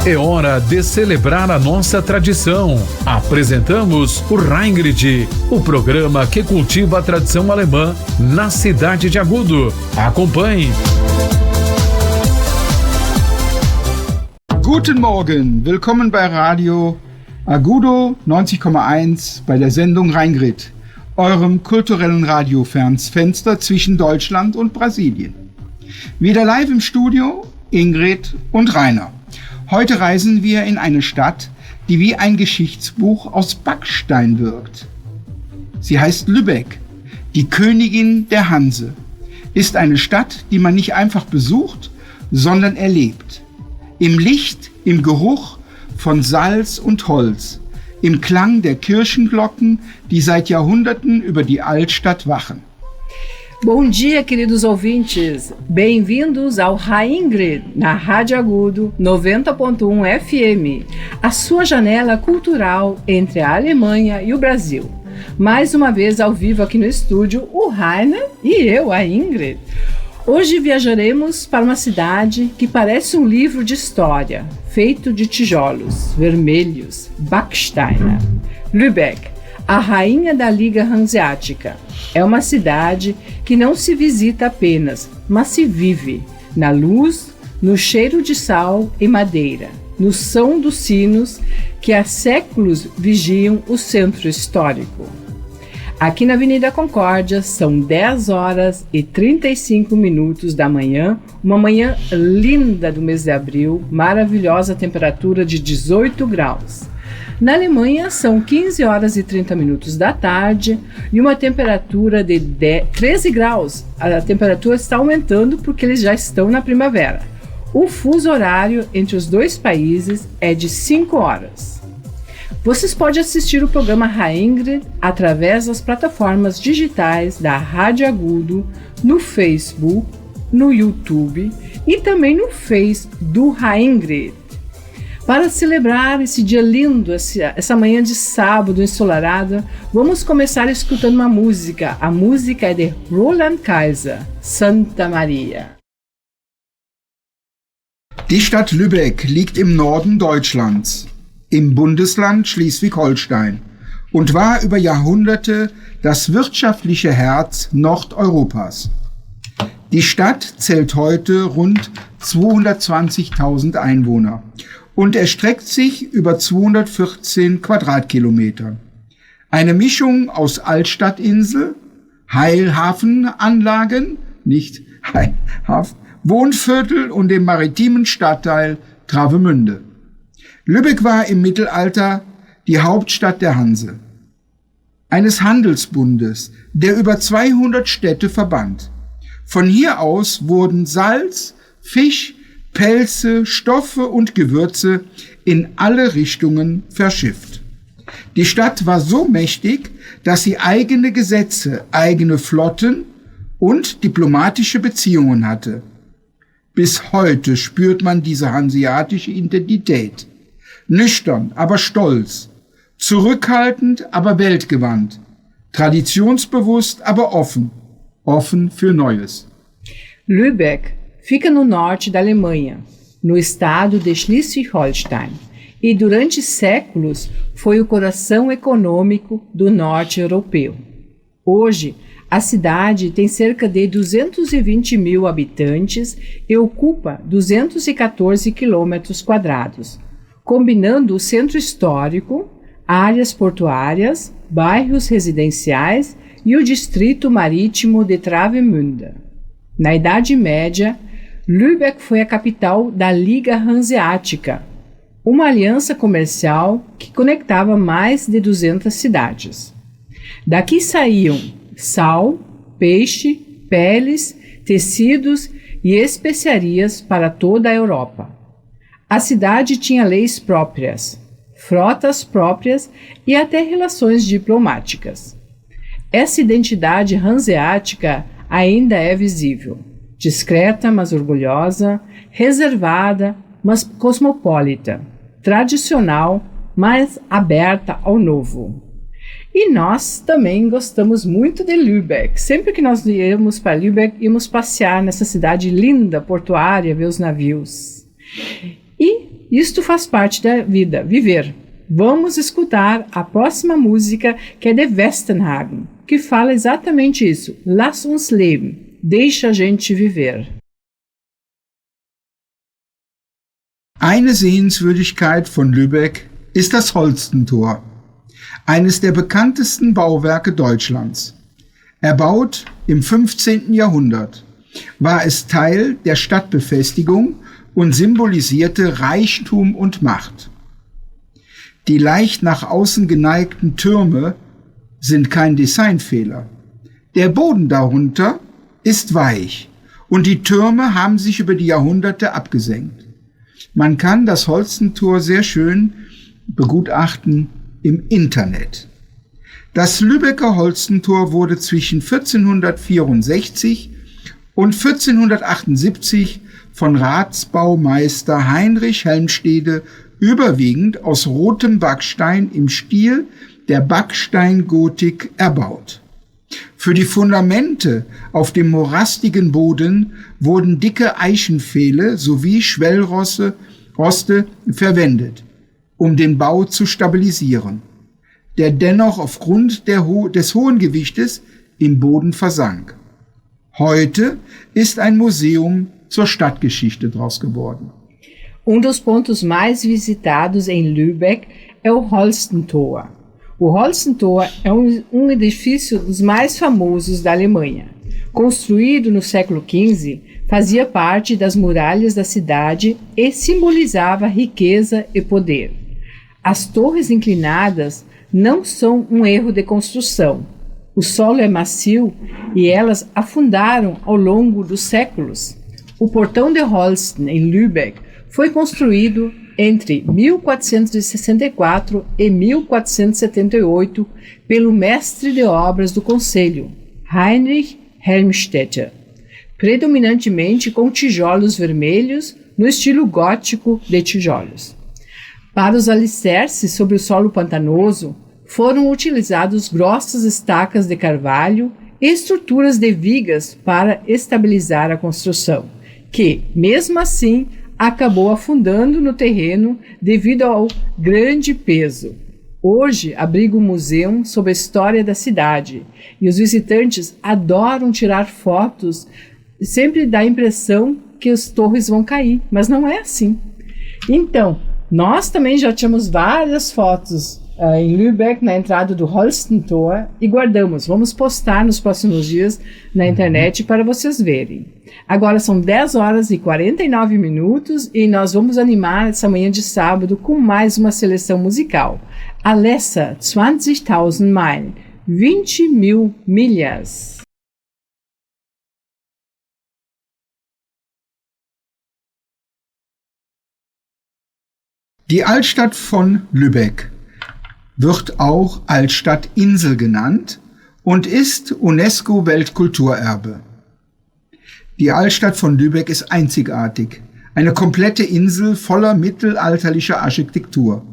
É hora de celebrar a nossa tradição. Apresentamos o Rheingrid, o programa que cultiva a tradição alemã na cidade de Agudo. Acompanhe. Guten Morgen, willkommen bei Radio Agudo 90,1 bei der Sendung Rheingrid, eurem kulturellen Radiofernfenster zwischen Deutschland und Brasilien. Wieder live im Studio Ingrid und Rainer. Heute reisen wir in eine Stadt, die wie ein Geschichtsbuch aus Backstein wirkt. Sie heißt Lübeck, die Königin der Hanse, ist eine Stadt, die man nicht einfach besucht, sondern erlebt. Im Licht, im Geruch von Salz und Holz, im Klang der Kirchenglocken, die seit Jahrhunderten über die Altstadt wachen. Bom dia, queridos ouvintes. Bem-vindos ao Rheingrid, na Rádio Agudo 90.1 FM, a sua janela cultural entre a Alemanha e o Brasil. Mais uma vez ao vivo aqui no estúdio, o Rainer e eu, a Ingrid. Hoje viajaremos para uma cidade que parece um livro de história, feito de tijolos vermelhos, Backsteiner. Lübeck, a rainha da Liga Hanseática. É uma cidade que não se visita apenas, mas se vive na luz, no cheiro de sal e madeira, no som dos sinos que há séculos vigiam o centro histórico. Aqui na Avenida Concórdia são 10 horas e 35 minutos da manhã, uma manhã linda do mês de abril, maravilhosa temperatura de 18 graus. Na Alemanha são 15 horas e 30 minutos da tarde e uma temperatura de 13 graus. A temperatura está aumentando porque eles já estão na primavera. O fuso horário entre os dois países é de 5 horas. Vocês podem assistir o programa Rheingrid através das plataformas digitais da Rádio Agudo, no Facebook, no YouTube e também no Face do Rheingrid. Para celebrar esse dia lindo, essa manhã de sábado ensolarada, vamos começar escutando uma música. A música é de Roland Kaiser, Santa Maria. Die Stadt Lübeck liegt im Norden Deutschlands, im Bundesland Schleswig-Holstein und war über Jahrhunderte das wirtschaftliche Herz Nordeuropas. Die Stadt zählt heute rund 220.000 Einwohner und erstreckt sich über 214 Quadratkilometer. Eine Mischung aus Altstadtinsel, Heilhafenanlagen, nicht Heilhafen, Wohnviertel und dem maritimen Stadtteil Travemünde. Lübeck war im Mittelalter die Hauptstadt der Hanse, eines Handelsbundes, der über 200 Städte verband. Von hier aus wurden Salz, Fisch, Pelze, Stoffe und Gewürze in alle Richtungen verschifft. Die Stadt war so mächtig, dass sie eigene Gesetze, eigene Flotten und diplomatische Beziehungen hatte. Bis heute spürt man diese hanseatische Identität. Nüchtern, aber stolz, zurückhaltend, aber weltgewandt, traditionsbewusst, aber offen für Neues. Lübeck fica no norte da Alemanha, no estado de Schleswig-Holstein, e durante séculos foi o coração econômico do norte europeu. Hoje, a cidade tem cerca de 220 mil habitantes e ocupa 214 quilômetros quadrados, combinando o centro histórico, áreas portuárias, bairros residenciais e o distrito marítimo de Travemünde. Na Idade Média, Lübeck foi a capital da Liga Hanseática, uma aliança comercial que conectava mais de 200 cidades. Daqui saíam sal, peixe, peles, tecidos e especiarias para toda a Europa. A cidade tinha leis próprias, frotas próprias e até relações diplomáticas. Essa identidade hanseática ainda é visível, discreta, mas orgulhosa, reservada, mas cosmopolita, tradicional, mas aberta ao novo. E nós também gostamos muito de Lübeck. Sempre que nós íamos para Lübeck, íamos passear nessa cidade linda, portuária, ver os navios. E isto faz parte da vida, viver. Vamos escutar a próxima música, que é de Westernhagen, que fala exatamente isso. Lass uns leben, deixa a gente viver. Eine Sehenswürdigkeit von Lübeck ist das Holstentor, eines der bekanntesten Bauwerke Deutschlands. Erbaut im 15. Jahrhundert, war es Teil der Stadtbefestigung und symbolisierte Reichtum und Macht. Die leicht nach außen geneigten Türme sind kein Designfehler. Der Boden darunter ist weich und die Türme haben sich über die Jahrhunderte abgesenkt. Man kann das Holstentor sehr schön begutachten im Internet. Das Lübecker Holstentor wurde zwischen 1464 und 1478 von Ratsbaumeister Heinrich Helmstede überwiegend aus rotem Backstein im Stil der Backsteingotik erbaut. Für die Fundamente auf dem morastigen Boden wurden dicke Eichenpfähle sowie Schwellroste verwendet, um den Bau zu stabilisieren, der dennoch aufgrund des hohen Gewichtes im Boden versank. Heute ist ein Museum zur Stadtgeschichte daraus geworden. Dos pontos mais visitados em Lübeck é o Holstentor. O Holstentor é um edifício dos mais famosos da Alemanha. Construído no século XV, fazia parte das muralhas da cidade e simbolizava riqueza e poder. As torres inclinadas não são um erro de construção. O solo é macio e elas afundaram ao longo dos séculos. O portão de Holsten, em Lübeck, foi construído entre 1464 e 1478 pelo mestre de obras do concelho, Heinrich Helmstetter, predominantemente com tijolos vermelhos no estilo gótico de tijolos. Para os alicerces sobre o solo pantanoso, foram utilizados grossas estacas de carvalho e estruturas de vigas para estabilizar a construção, que, mesmo assim, acabou afundando no terreno devido ao grande peso. Hoje abriga um museu sobre a história da cidade e os visitantes adoram tirar fotos. Sempre dá a impressão que as torres vão cair, mas não é assim. Então, nós também já tínhamos várias fotos em Lübeck, na entrada do Holstentor, e guardamos. Vamos postar nos próximos dias na internet para vocês verem. Agora são 10 horas e 49 minutos e nós vamos animar essa manhã de sábado com mais uma seleção musical. Alessa, 20.000 Meilen, 20.000 milhas. Die Altstadt von Lübeck wird auch Altstadt-Insel genannt und ist UNESCO-Weltkulturerbe. Die Altstadt von Lübeck ist einzigartig, eine komplette Insel voller mittelalterlicher Architektur.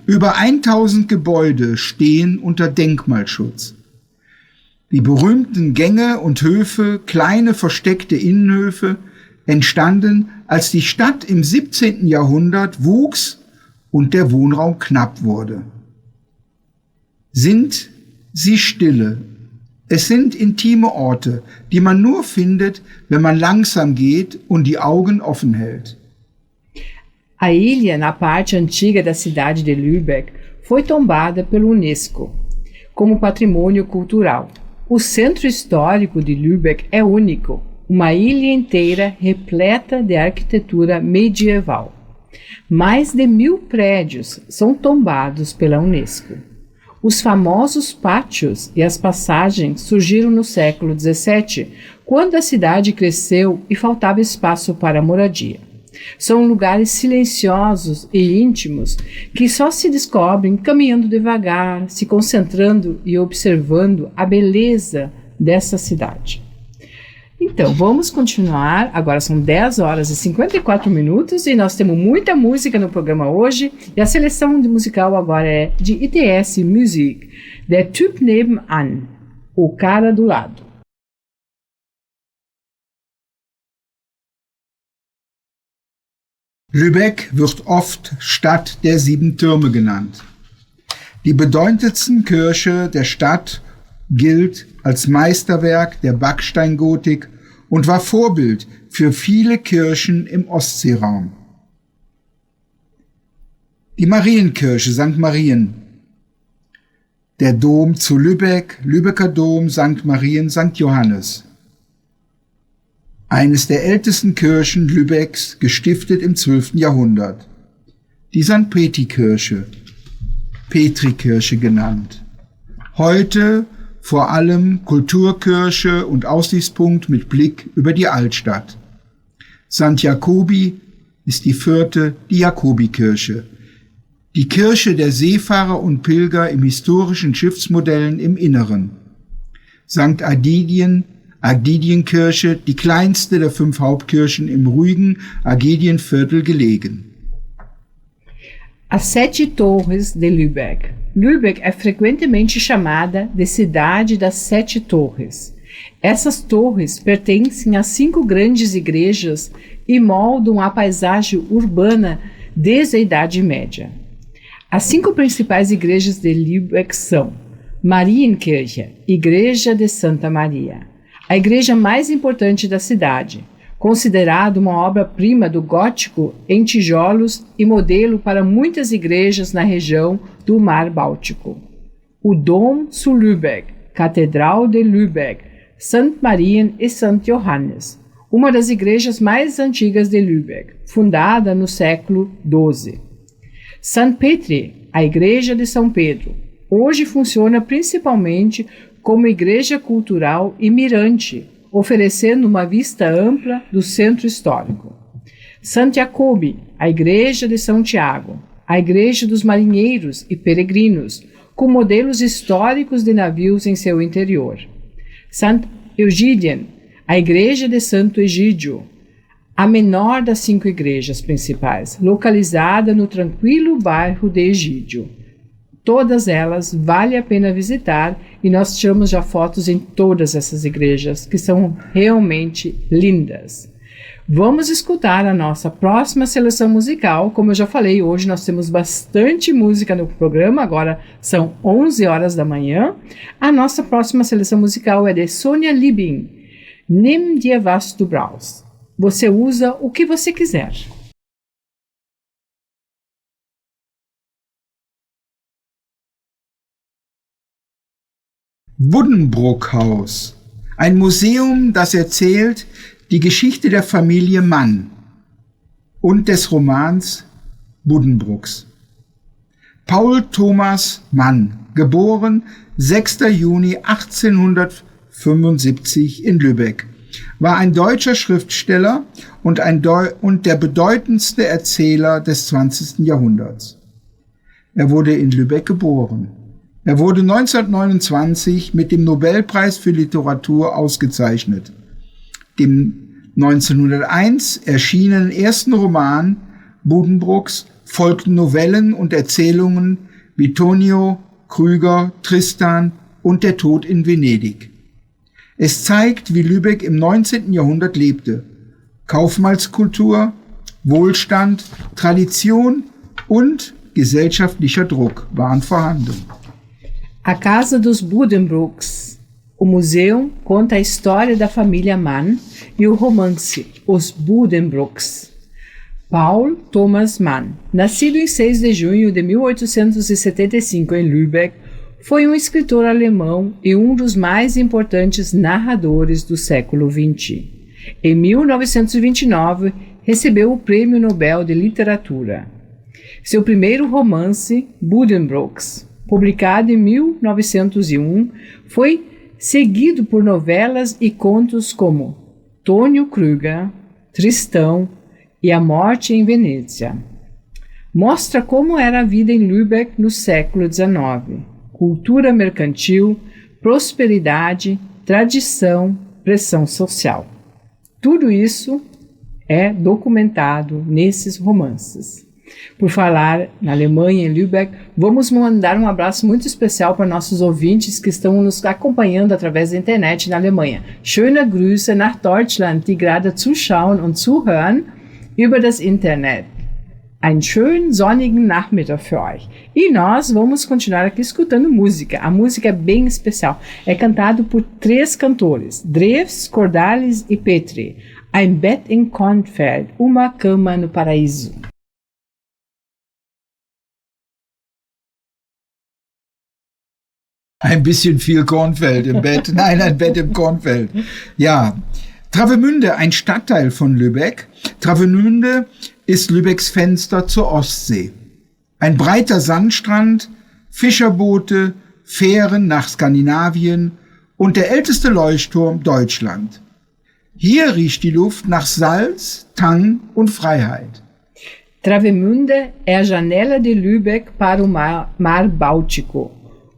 Über 1000 Gebäude stehen unter Denkmalschutz. Die berühmten Gänge und Höfe, kleine versteckte Innenhöfe, entstanden, als die Stadt im 17. Jahrhundert wuchs und der Wohnraum knapp wurde. Sind sie stille. Es sind intime Orte, die man nur findet, wenn man langsam geht und die Augen offen hält. A ilha, na parte antiga da cidade de Lübeck, foi tombada pelo UNESCO como patrimônio cultural. O centro histórico de Lübeck é único, uma ilha inteira repleta de arquitetura medieval. Mais de 1000 prédios são tombados pela UNESCO. Os famosos pátios e as passagens surgiram no século XVII, quando a cidade cresceu e faltava espaço para moradia. São lugares silenciosos e íntimos que só se descobrem caminhando devagar, se concentrando e observando a beleza dessa cidade. Então, vamos continuar. Agora são 10 horas e 54 minutos e nós temos muita música no programa hoje. E a seleção de musical agora é de ITS Music, Der Typ nebenan, o cara do lado. Lübeck wird oft Stadt der 7 Türme genannt. Die bedeutendste Kirche der Stadt gilt als Meisterwerk der Backsteingotik und war Vorbild für viele Kirchen im Ostseeraum. Die Marienkirche St. Marien, der Dom zu Lübeck, Lübecker Dom, St. Marien, St. Johannes. Eines der ältesten Kirchen Lübecks, gestiftet im 12. Jahrhundert. Die St. Petri-Kirche, Petrikirche genannt. Heute vor allem Kulturkirche und Aussichtspunkt mit Blick über die Altstadt. St. Jakobi ist die 4., die Jakobikirche. Die Kirche der Seefahrer und Pilger im historischen Schiffsmodellen im Inneren. St. Agdienkirche, die kleinste der 5 Hauptkirchen im ruhigen Agdienviertel gelegen. As 7 Torres de Lübeck. Lübeck é frequentemente chamada de Cidade das 7 Torres. Essas torres pertencem a 5 grandes igrejas e moldam a paisagem urbana desde a Idade Média. As 5 principais igrejas de Lübeck são Marienkirche, Igreja de Santa Maria, a igreja mais importante da cidade, considerada uma obra-prima do gótico em tijolos e modelo para muitas igrejas na região do Mar Báltico. O Dom zu Lübeck, Catedral de Lübeck, St. Marien e St. Johannes, uma das igrejas mais antigas de Lübeck, fundada no século XII. St. Petri, a Igreja de São Pedro, hoje funciona principalmente como igreja cultural e mirante, oferecendo uma vista ampla do centro histórico. St. Jacobi, a Igreja de São Tiago, a Igreja dos Marinheiros e Peregrinos, com modelos históricos de navios em seu interior. St. Eugidien, a Igreja de Santo Egídio, a menor das 5 igrejas principais, localizada no tranquilo bairro de Egídio. Todas elas vale a pena visitar e nós tiramos já fotos em todas essas igrejas, que são realmente lindas. Vamos escutar a nossa próxima seleção musical. Como eu já falei, hoje nós temos bastante música no programa, agora são 11 horas da manhã. A nossa próxima seleção musical é de Sonja Liebing, Nimm dir was du brauchst. Você usa o que você quiser. Buddenbrook-Haus, ein Museum, das erzählt die Geschichte der Familie Mann und des Romans Buddenbrooks. Paul Thomas Mann, geboren 6. Juni 1875 in Lübeck, war ein deutscher Schriftsteller und der bedeutendste Erzähler des 20. Jahrhunderts. Er wurde in Lübeck geboren. Er wurde 1929 mit dem Nobelpreis für Literatur ausgezeichnet. Dem 1901 erschienenen ersten Roman Buddenbrooks folgten Novellen und Erzählungen wie Tonio, Krüger, Tristan und Der Tod in Venedig. Es zeigt, wie Lübeck im 19. Jahrhundert lebte. Kaufmannskultur, Wohlstand, Tradition und gesellschaftlicher Druck waren vorhanden. A Casa dos Buddenbrooks. O museu conta a história da família Mann e o romance Os Buddenbrooks. Paul Thomas Mann, nascido em 6 de junho de 1875 em Lübeck, foi um escritor alemão e um dos mais importantes narradores do século XX. Em 1929, recebeu o Prêmio Nobel de Literatura. Seu primeiro romance, Buddenbrooks, publicado em 1901, foi seguido por novelas e contos como Tonio Krüger, Tristão e A Morte em Venezia. Mostra como era a vida em Lübeck no século XIX. Cultura mercantil, prosperidade, tradição, pressão social. Tudo isso é documentado nesses romances. Por falar na Alemanha, em Lübeck, vamos mandar um abraço muito especial para nossos ouvintes que estão nos acompanhando através da internet na Alemanha. Schöne Grüße nach Deutschland, die gerade zuschauen und zuhören über das Internet. einen schönen sonnigen Nachmittag für euch. E nós vamos continuar aqui escutando música. A música é bem especial. É cantado por 3 cantores, Drews, Cordalis e Petri. Ein Bett in Kornfeld, uma cama no paraíso. Ein bisschen viel Kornfeld im Bett. Nein, ein Bett im Kornfeld. Ja, Travemünde, ein Stadtteil von Lübeck. Travemünde ist Lübecks Fenster zur Ostsee. Ein breiter Sandstrand, Fischerboote, Fähren nach Skandinavien und der älteste Leuchtturm Deutschland. Hier riecht die Luft nach Salz, Tang und Freiheit. Travemünde é a janela de Lübeck para o mar Báltico.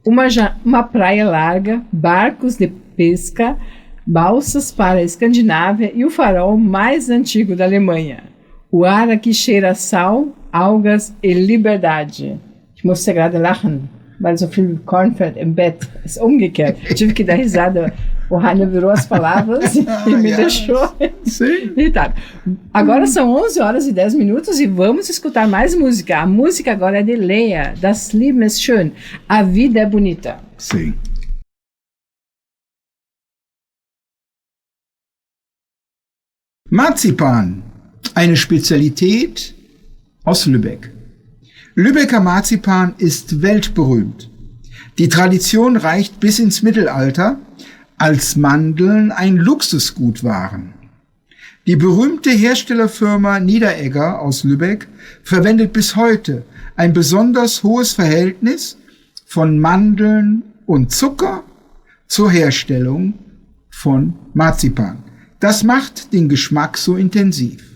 Uma praia larga, barcos de pesca, balsas para a Escandinávia e o farol mais antigo da Alemanha. O ar aqui cheira a sal, algas e liberdade. Ich musste gerade lachen, weil so viel Kornfeld im Bett ist umgekehrt. Eu tive que dar risada. O Rainer virou as palavras e me deixou irritado. Agora são 11 horas e 10 minutos e vamos escutar mais música. A música agora é de Lea, Das Leben ist schön. A vida é bonita. Sim. Marzipan, eine Spezialität aus Lübeck. Lübecker Marzipan ist weltberühmt. Die Tradition reicht bis ins Mittelalter, als Mandeln ein Luxusgut waren. Die berühmte Herstellerfirma Niederegger aus Lübeck verwendet bis heute ein besonders hohes Verhältnis von Mandeln und Zucker zur Herstellung von Marzipan. Das macht den Geschmack so intensiv.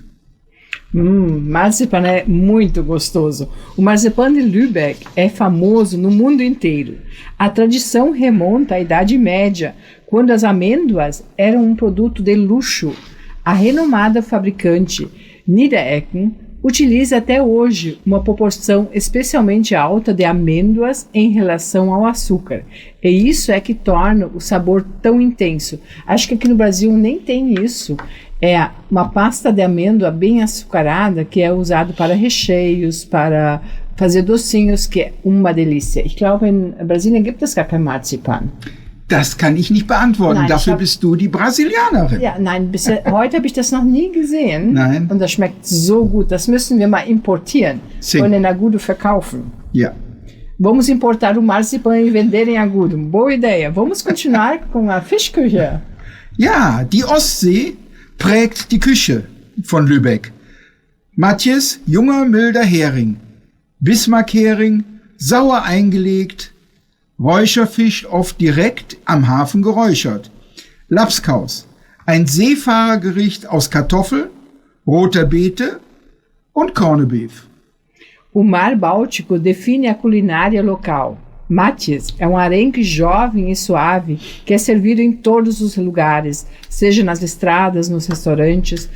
Marzipan é muito gostoso. O marzipan de Lübeck é famoso no mundo inteiro. A tradição remonta à Idade Média, quando as amêndoas eram um produto de luxo. A renomada fabricante Niederegger utiliza até hoje uma proporção especialmente alta de amêndoas em relação ao açúcar. E isso é que torna o sabor tão intenso. Acho que aqui no Brasil nem tem isso. É uma pasta de amêndoa bem açucarada que é usado para recheios, para fazer docinhos, que é uma delícia. Ich glaube, in Brasilien gibt es gar kein Marzipan. Das kann ich nicht beantworten. Nein, Dafür bist du die Brasilianerin. Ja, nein, heute habe ich das noch nie gesehen. Nein. Und das schmeckt so gut. Das müssen wir mal importieren Sim. und in Agudo verkaufen. Ja. Vamos importar o marzipan e vender em Agudo. Boa ideia. Vamos continuar com a Fischküche. Ja, die Ostsee prägt die Küche von Lübeck. Matjes, junger, milder Hering. Bismarck-Hering, sauer eingelegt. Räucherfisch oft direkt am Hafen geräuchert. Lapskaus, ein Seefahrergericht aus Kartoffel, roter Beete und Corned Beef. O mar Báltico define a culinária local. Matjes é um arenque jovem e suave que é servido em todos os lugares, seja nas estradas, nos restaurantes.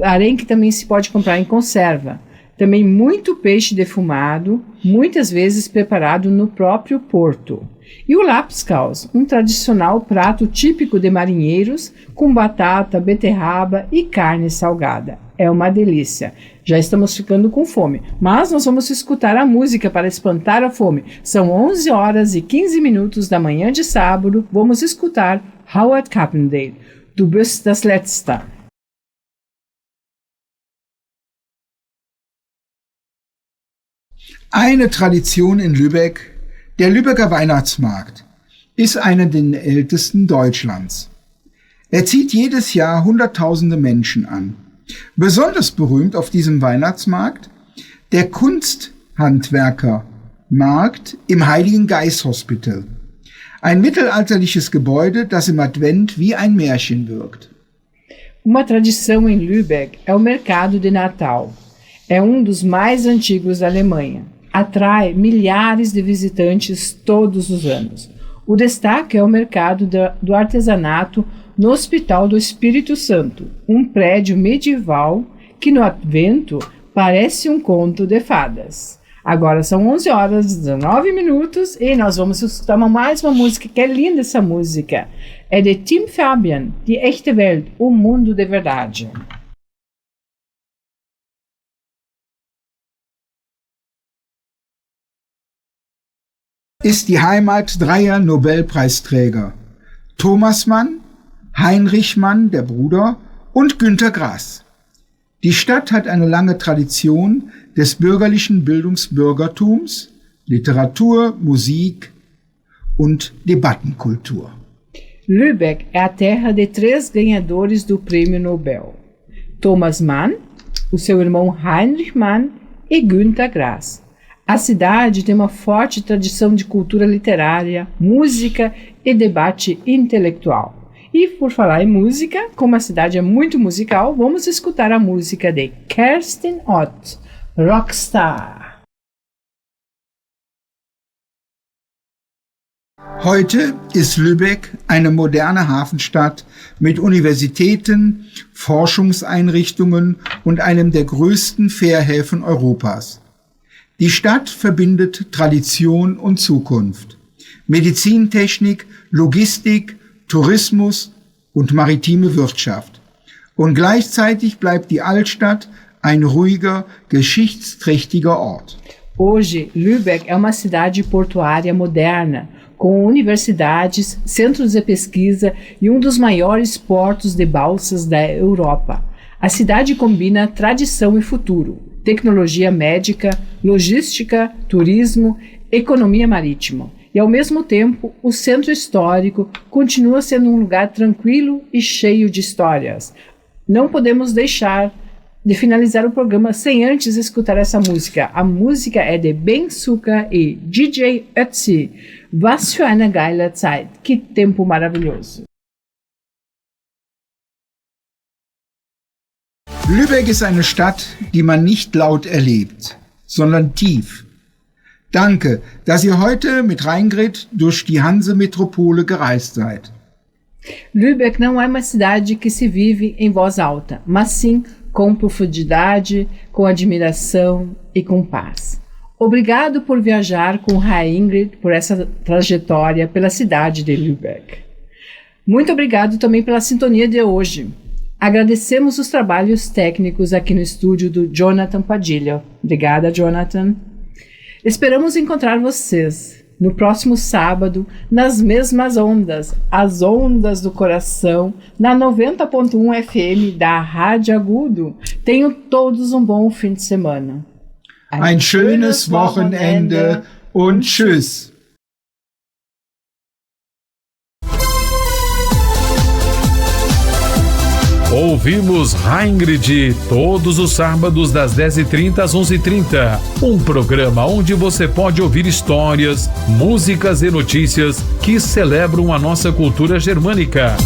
Arenque também se pode comprar em conserva. Também muito peixe defumado, muitas vezes preparado no próprio porto. E o lapskaus, um tradicional prato típico de marinheiros, com batata, beterraba e carne salgada. É uma delícia. Já estamos ficando com fome, mas nós vamos escutar a música para espantar a fome. São 11 horas e 15 minutos da manhã de sábado. Vamos escutar Howard Carpendale, Du bist das Letzte. Eine Tradition in Lübeck, der Lübecker Weihnachtsmarkt, ist einer der ältesten Deutschlands. Er zieht jedes Jahr Hunderttausende Menschen an. Besonders berühmt auf diesem Weihnachtsmarkt der Kunsthandwerkermarkt im Heiligen Geist Hospital. Ein mittelalterliches Gebäude, das im Advent wie ein Märchen wirkt. Uma tradição em Lübeck é o mercado de Natal. É um dos mais antigos da Alemanha. Atrai milhares de visitantes todos os anos. O destaque é o mercado do artesanato no Hospital do Espírito Santo, um prédio medieval que no Advento parece um conto de fadas. Agora são 11 horas e 19 minutos e nós vamos escutar mais uma música, que é linda essa música. É de Tim Fabian, Die echte Welt, o mundo de verdade. ist die Heimat dreier Nobelpreisträger: Thomas Mann, Heinrich Mann, der Bruder, und Günter Grass. Die Stadt hat eine lange Tradition des bürgerlichen Bildungsbürgertums, Literatur, Musik und Debattenkultur. Lübeck é a terra de 3 ganhadores do Prêmio Nobel: Thomas Mann, o seu irmão Heinrich Mann e Günter Grass. A cidade tem uma forte tradição de cultura literária, música e debate intelectual. E por falar em música, como a cidade é muito musical, vamos escutar a música de Kerstin Ott, Rockstar. Heute ist Lübeck eine moderne Hafenstadt mit Universitäten, Forschungseinrichtungen und einem der größten Fährhäfen Europas. Die Stadt verbindet Tradition und Zukunft, Medizintechnik, Logistik, Tourismus und maritime Wirtschaft. Und gleichzeitig bleibt die Altstadt ein ruhiger, geschichtsträchtiger Ort. Hoje, Lübeck é uma cidade portuária moderna, com universidades, centros de pesquisa e um dos maiores portos de balsas da Europa. A cidade combina tradição e futuro, tecnologia médica, logística, turismo, economia marítima. E, ao mesmo tempo, o centro histórico continua sendo um lugar tranquilo e cheio de histórias. Não podemos deixar de finalizar o programa sem antes escutar essa música. A música é de Ben Suka e DJ Ötzi. Was für eine geile Zeit. Que tempo maravilhoso. Lübeck ist eine Stadt, die man nicht laut erlebt, sondern tief. Danke, dass ihr heute mit Rheingrid durch die Hanse-Metropole gereist seid. Lübeck não é uma cidade que se vive em voz alta, mas sim com profundidade, com admiração e com paz. Obrigado por viajar com Rheingrid por essa trajetória pela cidade de Lübeck. Muito obrigado também pela sintonia de hoje. Agradecemos os trabalhos técnicos aqui no estúdio do Jonathan Padilha. Obrigada, Jonathan. Esperamos encontrar vocês no próximo sábado, nas mesmas ondas, as ondas do coração, na 90.1 FM da Rádio Agudo. Tenham todos um bom fim de semana. Ein schönes Wochenende und tschüss. Ouvimos Rheingrid todos os sábados das 10h30 às 11h30. Um programa onde você pode ouvir histórias, músicas e notícias que celebram a nossa cultura germânica.